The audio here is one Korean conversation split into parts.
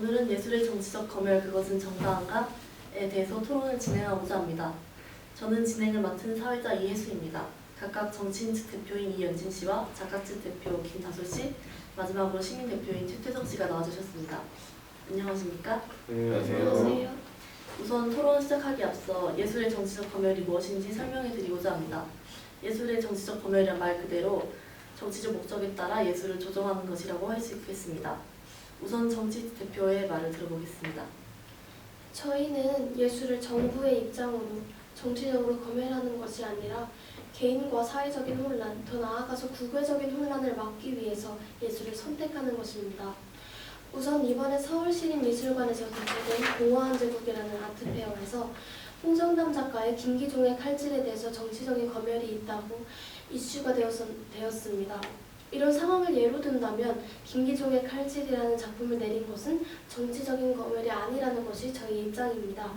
오늘은 예술의 정치적 검열 그것은 정당한가에 대해서 토론을 진행하고자 합니다. 저는 진행을 맡은 사회자 이혜수입니다. 각각 정치인 측 대표인 이연진 씨와 작가 측 대표 김다솔 씨, 마지막으로 시민 대표인 최태석 씨가 나와주셨습니다. 안녕하십니까? 안녕하세요. 우선 토론 시작하기 앞서 예술의 정치적 검열이 무엇인지 설명해 드리고자 합니다. 예술의 정치적 검열이란 말 그대로 정치적 목적에 따라 예술을 조정하는 것이라고 할 수 있겠습니다. 우선 정치 대표의 말을 들어보겠습니다. 저희는 예술을 정부의 입장으로 정치적으로 검열하는 것이 아니라 개인과 사회적인 혼란, 더 나아가서 국외적인 혼란을 막기 위해서 예술을 선택하는 것입니다. 우선 이번에 서울시립미술관에서 개최된 공허한 제국이라는 아트페어에서 홍정담 작가의 김기종의 칼질에 대해서 정치적인 검열이 있다고 이슈가 되었습니다. 이런 상황을 예로 든다면 김기종의 칼질이라는 작품을 내린 것은 정치적인 검열이 아니라는 것이 저희 입장입니다.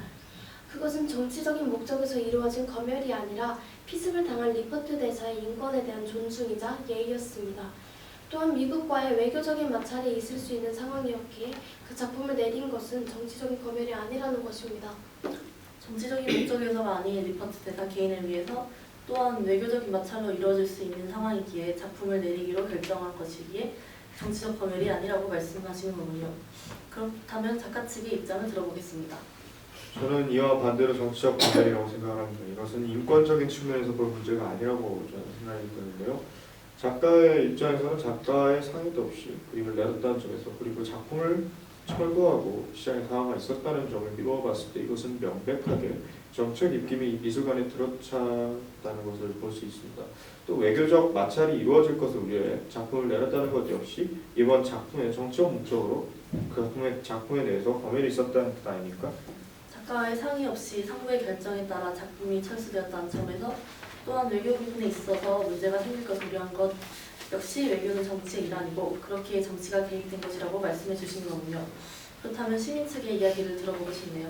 그것은 정치적인 목적에서 이루어진 검열이 아니라 피습을 당한 리퍼트 대사의 인권에 대한 존중이자 예의였습니다. 또한 미국과의 외교적인 마찰이 있을 수 있는 상황이었기에 그 작품을 내린 것은 정치적인 검열이 아니라는 것입니다. 정치적인 목적에서가 아닌 리퍼트 대사 개인을 위해서 또한 외교적인 마찰로 이루어질 수 있는 상황이기에 작품을 내리기로 결정한 것이기에 정치적 검열이 아니라고 말씀하시는 거군요. 그렇다면 작가 측의 입장을 들어보겠습니다. 저는 이와 반대로 정치적 검열이라고 생각을 합니다. 이것은 인권적인 측면에서 볼 문제가 아니라고 저는 생각이 드는데요. 작가의 입장에서는 작가의 상의도 없이 그림을 내렸다는 점에서, 그리고 작품을 철거하고 시장에 상황가 있었다는 점을 미루어봤을 때 이것은 명백하게 정책 입김이 미술관에 들어찼다는 것을 볼 수 있습니다. 또 외교적 마찰이 이루어질 것을 우려해 작품을 내렸다는 것 역시 이번 작품의 정치적 목적으로 그 작품에 대해서 검열이 있었다는 뜻 아닙니까? 작가의 상의 없이 상부의 결정에 따라 작품이 철수되었다는 점에서 또한 외교 부분에 있어서 문제가 생길 것을 우려한 것 역시 외교는 정치의 일환이고 그렇기에 정치가 개입된 것이라고 말씀해 주시는 거군요. 그렇다면 시민 측의 이야기를 들어보고 싶네요.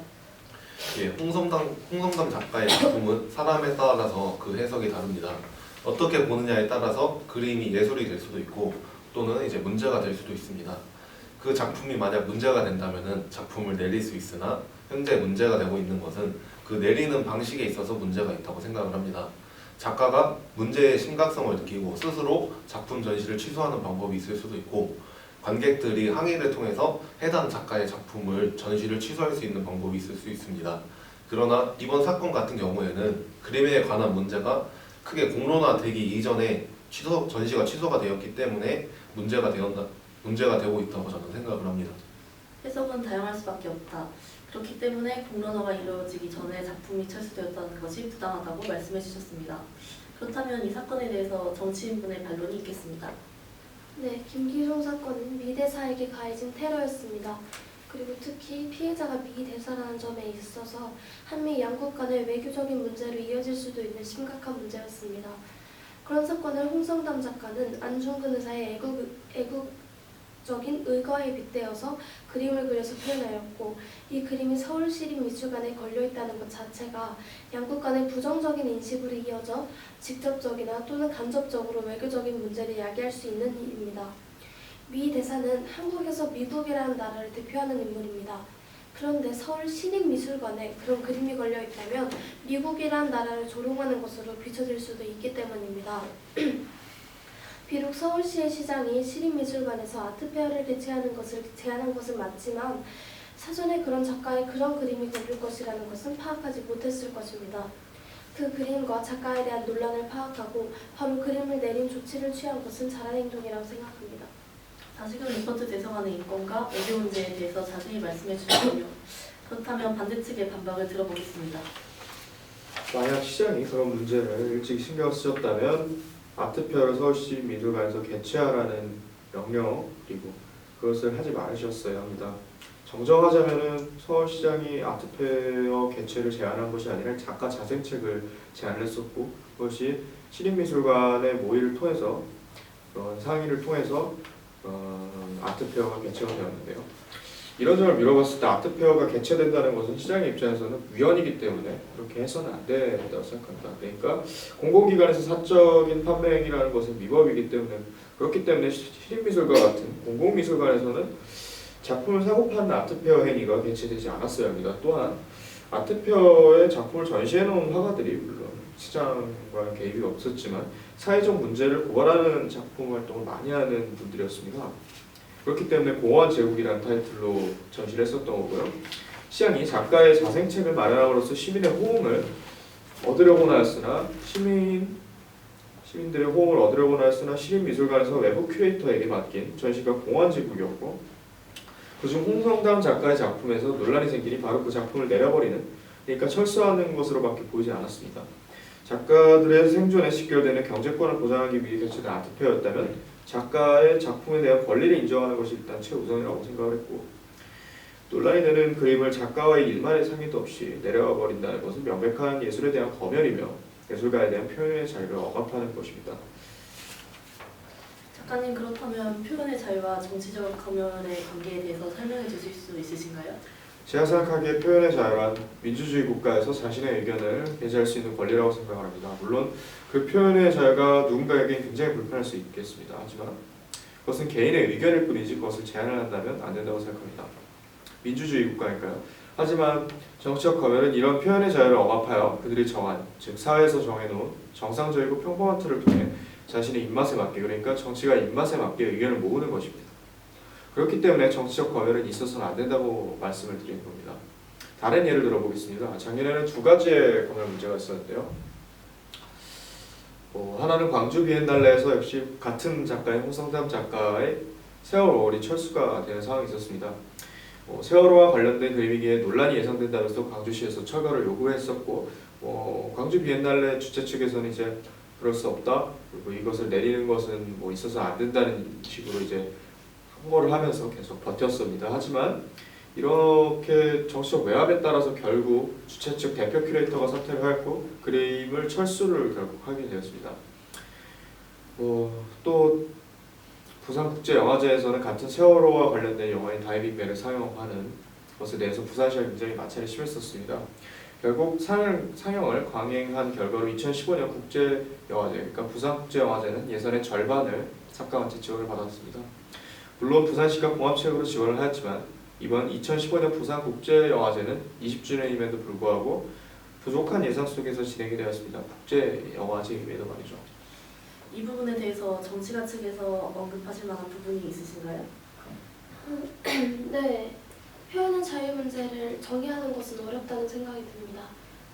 예, 홍성담 작가의 작품은 사람에 따라서 그 해석이 다릅니다. 어떻게 보느냐에 따라서 그림이 예술이 될 수도 있고 또는 이제 문제가 될 수도 있습니다. 그 작품이 만약 문제가 된다면은 작품을 내릴 수 있으나 현재 문제가 되고 있는 것은 그 내리는 방식에 있어서 문제가 있다고 생각을 합니다. 작가가 문제의 심각성을 느끼고 스스로 작품 전시를 취소하는 방법이 있을 수도 있고 관객들이 항의를 통해서 해당 작가의 작품을 전시를 취소할 수 있는 방법이 있을 수 있습니다. 그러나 이번 사건 같은 경우에는 그림에 관한 문제가 크게 공론화되기 이전에 전시가 취소가 되었기 때문에 문제가 되고 있다고 저는 생각을 합니다. 해석은 다양할 수밖에 없다. 그렇기 때문에 공론화가 이루어지기 전에 작품이 철수되었다는 것이 부당하다고 말씀해 주셨습니다. 그렇다면 이 사건에 대해서 정치인분의 반론이 있겠습니다. 네, 김기종 사건은 미 대사에게 가해진 테러였습니다. 그리고 특히 피해자가 미 대사라는 점에 있어서 한미 양국 간의 외교적인 문제로 이어질 수도 있는 심각한 문제였습니다. 그런 사건을 홍성담 작가는 안중근 의사의 애국적인 의거에 빗대어서 그림을 그려서 표현하였고 이 그림이 서울시립미술관에 걸려있다는 것 자체가 양국 간의 부정적인 인식으로 이어져 직접적이나 또는 간접적으로 외교적인 문제를 야기할 수 있는 일입니다. 미 대사는 한국에서 미국이라는 나라를 대표하는 인물입니다. 그런데 서울시립미술관에 그런 그림이 걸려있다면 미국이라는 나라를 조롱하는 것으로 비춰질 수도 있기 때문입니다. 비록 서울시의 시장이 시립미술관에서 아트페어를 개최하는 것을 제안한 것은 맞지만 사전에 그런 작가의 그런 그림이 걸릴 것이라는 것은 파악하지 못했을 것입니다. 그 그림과 작가에 대한 논란을 파악하고 바로 그림을 내린 조치를 취한 것은 잘한 행동이라고 생각합니다. 다시금 리퍼트 대사관의 인권과 외교 문제에 대해서 자세히 말씀해 주셨군요. 그렇다면 반대측의 반박을 들어보겠습니다. 만약 시장이 그런 문제를 일찍 신경 쓰셨다면 아트페어를 서울시 미술관에서 개최하라는 명령, 그리고 그것을 하지 말으셨어야 합니다. 정정하자면은 서울시장이 아트페어 개최를 제안한 것이 아니라 작가 자생책을 제안을 했었고 그것이 시립미술관의 모의를 통해서 그런 상의를 통해서 아트페어가 개최가 되었는데요. 이런 점을 미뤄봤을 때 아트페어가 개최된다는 것은 시장의 입장에서는 위헌이기 때문에 그렇게 해서는 안 된다고 생각합니다. 그러니까 공공기관에서 사적인 판매 행위라는 것은 위법이기 때문에, 그렇기 때문에 시립미술관 같은 공공미술관에서는 작품을 사고 파는 아트페어 행위가 개최되지 않았어야 합니다. 또한 아트페어에 작품을 전시해 놓은 화가들이 물론 시장과 개입이 없었지만 사회적 문제를 고발하는 작품 활동을 많이 하는 분들이었습니다. 그렇기 때문에 공허한 제국이라는 타이틀로 전시를 했었던 거고요. 시장이 작가의 자생책을 마련함으로써 시민의 호응을 얻으려고나 했으나 시민들의 호응을 얻으려고나 했으나 시립미술관에서 외부 큐레이터에게 맡긴 전시가 공허한 제국이었고, 그중 홍성담 작가의 작품에서 논란이 생기니 바로 그 작품을 내려버리는, 그러니까 철수하는 것으로밖에 보이지 않았습니다. 작가들의 생존에 직결되는 경제권을 보장하기 위해 개최된 아트페어였다면 작가의 작품에 대한 권리를 인정하는 것이 일단 최우선이라고 생각을 했고, 논란이 되는 그림을 작가와의 일말의 상의도 없이 내려가 버린다는 것은 명백한 예술에 대한 검열이며 예술가에 대한 표현의 자유를 억압하는 것입니다. 작가님, 그렇다면 표현의 자유와 정치적 검열의 관계에 대해서 설명해 주실 수 있으신가요? 제가 생각하기에 표현의 자유란 민주주의 국가에서 자신의 의견을 배제할 수 있는 권리라고 생각합니다. 물론 그 표현의 자유가 누군가에게 굉장히 불편할 수 있겠습니다. 하지만 그것은 개인의 의견일 뿐이지 그것을 제한을 한다면 안 된다고 생각합니다. 민주주의 국가니까요. 하지만 정치적 검열은 이런 표현의 자유를 억압하여 그들이 정한, 즉 사회에서 정해놓은 정상적이고 평범한 틀을 통해 자신의 입맛에 맞게, 그러니까 정치가 입맛에 맞게 의견을 모으는 것입니다. 그렇기 때문에 정치적 검열은 있어서는 안 된다고 말씀을 드리는 겁니다. 다른 예를 들어보겠습니다. 작년에는 두 가지의 검열 문제가 있었는데요. 하나는 광주 비엔날레에서 역시 같은 작가인 홍성담 작가의 세월호월이 철수가 되는 상황이 있었습니다. 세월호와 관련된 그림이기에 논란이 예상된다면서 광주시에서 철거를 요구했었고, 광주 비엔날레 주최 측에서는 이제 그럴 수 없다, 그리고 이것을 내리는 것은 있어서 안 된다는 식으로 이제 항거를 하면서 계속 버텼습니다. 하지만 이렇게 정치적 외압에 따라서 결국 주최 측 대표 큐레이터가 사퇴를 하였고 그림을 철수를 결국 하게 되었습니다. 또 부산국제영화제에서는 같은 세월호와 관련된 영화인 다이빙벨을 상영하는 것에 대해서 부산시가 굉장히 마찰이 심했었습니다. 결국 상영을 강행한 결과로 2015년 국제영화제, 그러니까 부산국제영화제는 예산의 절반을 삭감한채 지원을 받았습니다. 물론 부산시가 공합책으로 지원을 하였지만 이번 2015년 부산국제영화제는 20주년임에도 불구하고 부족한 예산 속에서 진행이 되었습니다. 국제영화제임에도 말이죠. 이 부분에 대해서 정치가 측에서 언급하실 만한 부분이 있으신가요? 네, 표현의 자유 문제를 정의하는 것은 어렵다는 생각이 듭니다.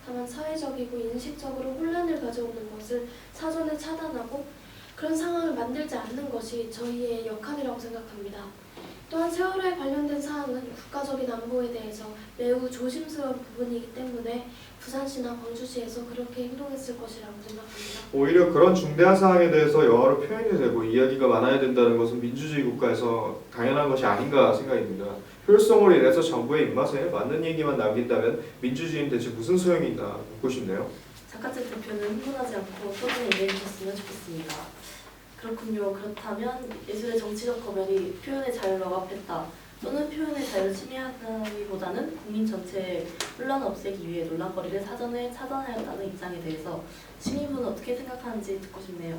다만 사회적이고 인식적으로 혼란을 가져오는 것을 사전에 차단하고 그런 상황을 만들지 않는 것이 저희의 역할이라고 생각합니다. 또한 세월호에 관련된 사항은 국가적인 안보에 대해서 매우 조심스러운 부분이기 때문에 부산시나 광주시에서 그렇게 행동했을 것이라고 생각합니다. 오히려 그런 중대한 사항에 대해서 영화로 표현이 되고 이야기가 많아야 된다는 것은 민주주의 국가에서 당연한 것이 아닌가 생각이 듭니다. 효율성으로 인해서 정부의 입맛에 맞는 얘기만 남긴다면 민주주의는 대체 무슨 소용이 있나 묻고 싶네요. 작가측 대표는 흥분하지 않고 토론에 임해주셨으면 좋겠습니다. 그렇군요. 그렇다면 예술의 정치적 검열이 표현의 자유를 억압했다 또는 표현의 자유를 침해하기보다는 국민 전체의 혼란을 없애기 위해 논란거리를 사전에 차단하였다는 입장에 대해서 시민분은 어떻게 생각하는지 듣고 싶네요.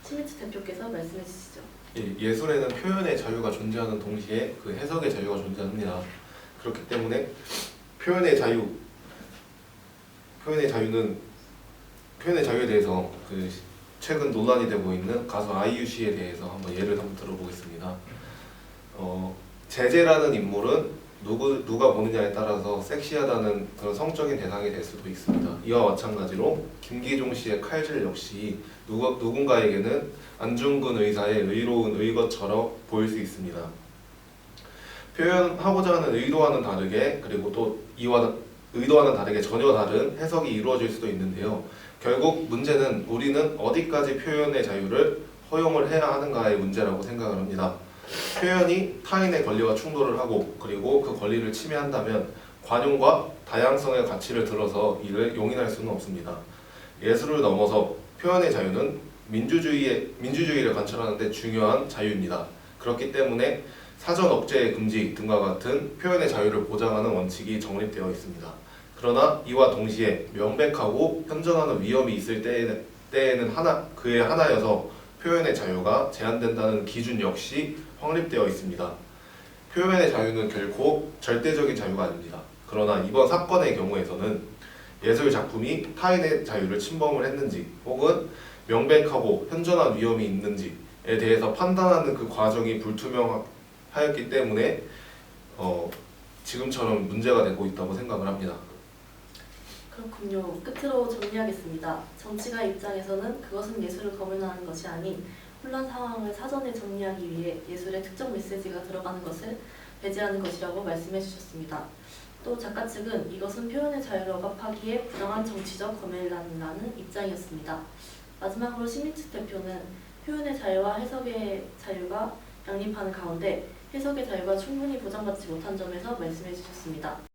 신민주 대표께서 말씀해 주시죠. 예술에는 표현의 자유가 존재하는 동시에 그 해석의 자유가 존재합니다. 그렇기 때문에 표현의 자유에 대해서 최근 논란이 되고 있는 가수 아이유 씨에 대해서 한번 예를 한번 들어보겠습니다. 제재라는 인물은 누가 보느냐에 따라서 섹시하다는 그런 성적인 대상이 될 수도 있습니다. 이와 마찬가지로 김기종 씨의 칼질 역시 누군가에게는 안중근 의사의 의로운 의것처럼 보일 수 있습니다. 표현하고자 하는 의도와는 다르게, 그리고 또 이와 의도와는 다르게 전혀 다른 해석이 이루어질 수도 있는데요. 결국 문제는 우리는 어디까지 표현의 자유를 허용을 해야 하는가의 문제라고 생각을 합니다. 표현이 타인의 권리와 충돌을 하고 그리고 그 권리를 침해한다면 관용과 다양성의 가치를 들어서 이를 용인할 수는 없습니다. 예술을 넘어서 표현의 자유는 민주주의를 관철하는 데 중요한 자유입니다. 그렇기 때문에 사전 억제 금지 등과 같은 표현의 자유를 보장하는 원칙이 정립되어 있습니다. 그러나 이와 동시에 명백하고 현존하는 위험이 있을 때에는 그의 하나여서 표현의 자유가 제한된다는 기준 역시 확립되어 있습니다. 표현의 자유는 결코 절대적인 자유가 아닙니다. 그러나 이번 사건의 경우에서는 예술 작품이 타인의 자유를 침범을 했는지 혹은 명백하고 현저한 위험이 있는지에 대해서 판단하는 그 과정이 불투명하였기 때문에 지금처럼 문제가 되고 있다고 생각을 합니다. 그렇군요. 끝으로 정리하겠습니다. 정치가의 입장에서는 그것은 예술을 검열하는 것이 아닌 혼란 상황을 사전에 정리하기 위해 예술에 특정 메시지가 들어가는 것을 배제하는 것이라고 말씀해 주셨습니다. 또 작가 측은 이것은 표현의 자유를 억압하기에 부당한 정치적 검열이라는 입장이었습니다. 마지막으로 시민 측 대표는 표현의 자유와 해석의 자유가 양립하는 가운데 해석의 자유가 충분히 보장받지 못한 점에서 말씀해 주셨습니다.